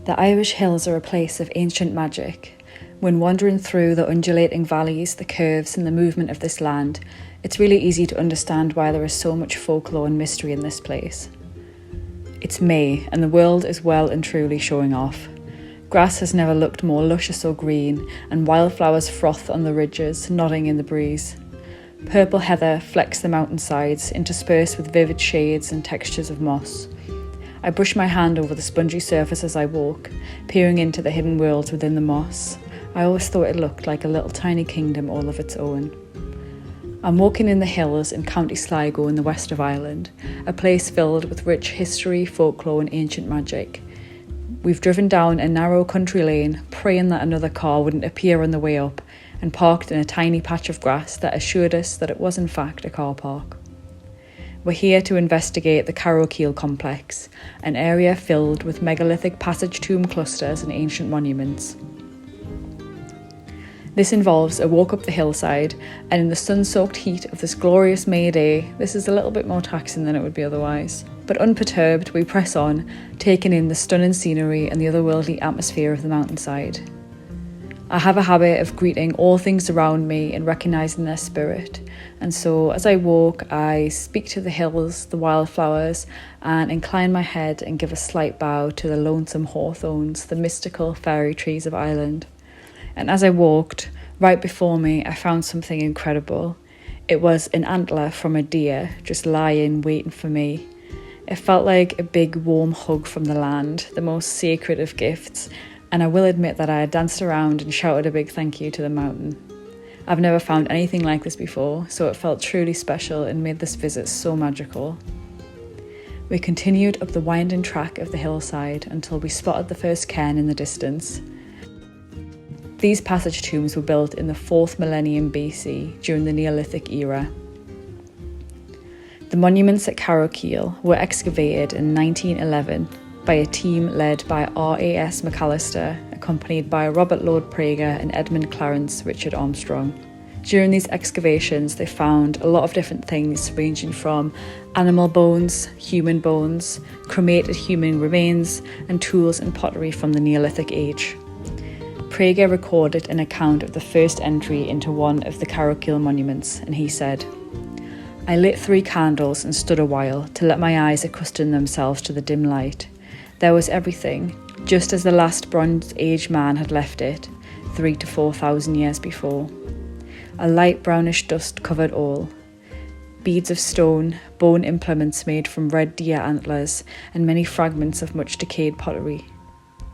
The Irish hills are a place of ancient magic. When wandering through the undulating valleys, the curves and the movement of this land, it's really easy to understand why there is so much folklore and mystery in this place. It's May and the world is well and truly showing off. Grass has never looked more luscious or green, and wildflowers froth on the ridges, nodding in the breeze. Purple heather flecks the mountainsides, interspersed with vivid shades and textures of moss. I brush my hand over the spongy surface as I walk, peering into the hidden worlds within the moss. I always thought it looked like a little tiny kingdom all of its own. I'm walking in the hills in County Sligo in the west of Ireland, a place filled with rich history, folklore and ancient magic. We've driven down a narrow country lane, praying that another car wouldn't appear on the way up, and parked in a tiny patch of grass that assured us that it was in fact a car park. We're here to investigate the Carrowkeel complex, an area filled with megalithic passage tomb clusters and ancient monuments. This involves a walk up the hillside, and in the sun-soaked heat of this glorious May day, this is a little bit more taxing than it would be otherwise. But unperturbed, we press on, taking in the stunning scenery and the otherworldly atmosphere of the mountainside. I have a habit of greeting all things around me and recognising their spirit. And so as I walk, I speak to the hills, the wildflowers, and incline my head and give a slight bow to the lonesome hawthorns, the mystical fairy trees of Ireland. And as I walked, right before me, I found something incredible. It was an antler from a deer, just lying, waiting for me. It felt like a big warm hug from the land, the most sacred of gifts. And I will admit that I had danced around and shouted a big thank you to the mountain. I've never found anything like this before, so it felt truly special and made this visit so magical. We continued up the winding track of the hillside until we spotted the first cairn in the distance. These passage tombs were built in the 4th millennium BC during the Neolithic era. The monuments at Carrowkeel were excavated in 1911 by a team led by R.A.S. McAllister, accompanied by Robert Lord Prager and Edmund Clarence Richard Armstrong. During these excavations, they found a lot of different things, ranging from animal bones, human bones, cremated human remains, and tools and pottery from the Neolithic age. Prager recorded an account of the first entry into one of the Carrowkeel monuments, and he said, "I lit 3 candles and stood a while to let my eyes accustom themselves to the dim light. There was everything, just as the last Bronze Age man had left it, 3,000 to 4,000 years before. A light brownish dust covered all. Beads of stone, bone implements made from red deer antlers, and many fragments of much decayed pottery.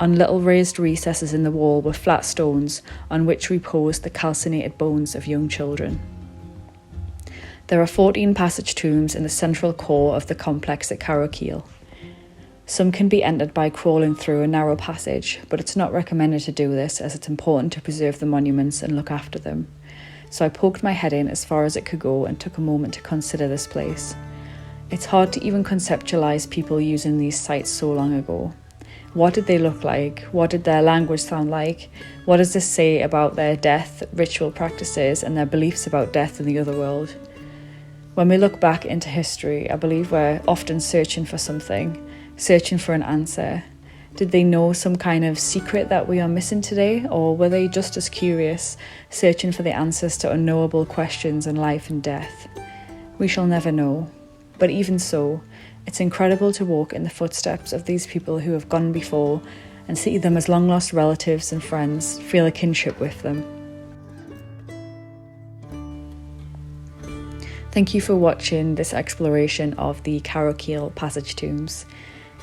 On little raised recesses in the wall were flat stones on which reposed the calcinated bones of young children. There are 14 passage tombs in the central core of the complex at Carrowkeel. Some can be entered by crawling through a narrow passage, but it's not recommended to do this as it's important to preserve the monuments and look after them. So I poked my head in as far as it could go and took a moment to consider this place. It's hard to even conceptualise people using these sites so long ago. What did they look like? What did their language sound like? What does this say about their death, ritual practices, and their beliefs about death in the other world? When we look back into history, I believe we're often searching for something, searching for an answer. Did they know some kind of secret that we are missing today, or were they just as curious, searching for the answers to unknowable questions in life and death? We shall never know. But even so, it's incredible to walk in the footsteps of these people who have gone before and see them as long-lost relatives and friends, feel a kinship with them. Thank you for watching this exploration of the Carrowkeel passage tombs.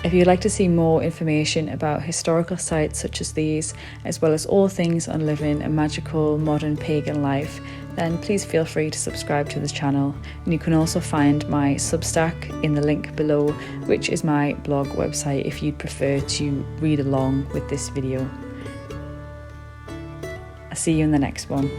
If you'd like to see more information about historical sites such as these, as well as all things on living a magical modern pagan life, then please feel free to subscribe to the channel. And you can also find my Substack in the link below, which is my blog website if you'd prefer to read along with this video. I'll see you in the next one.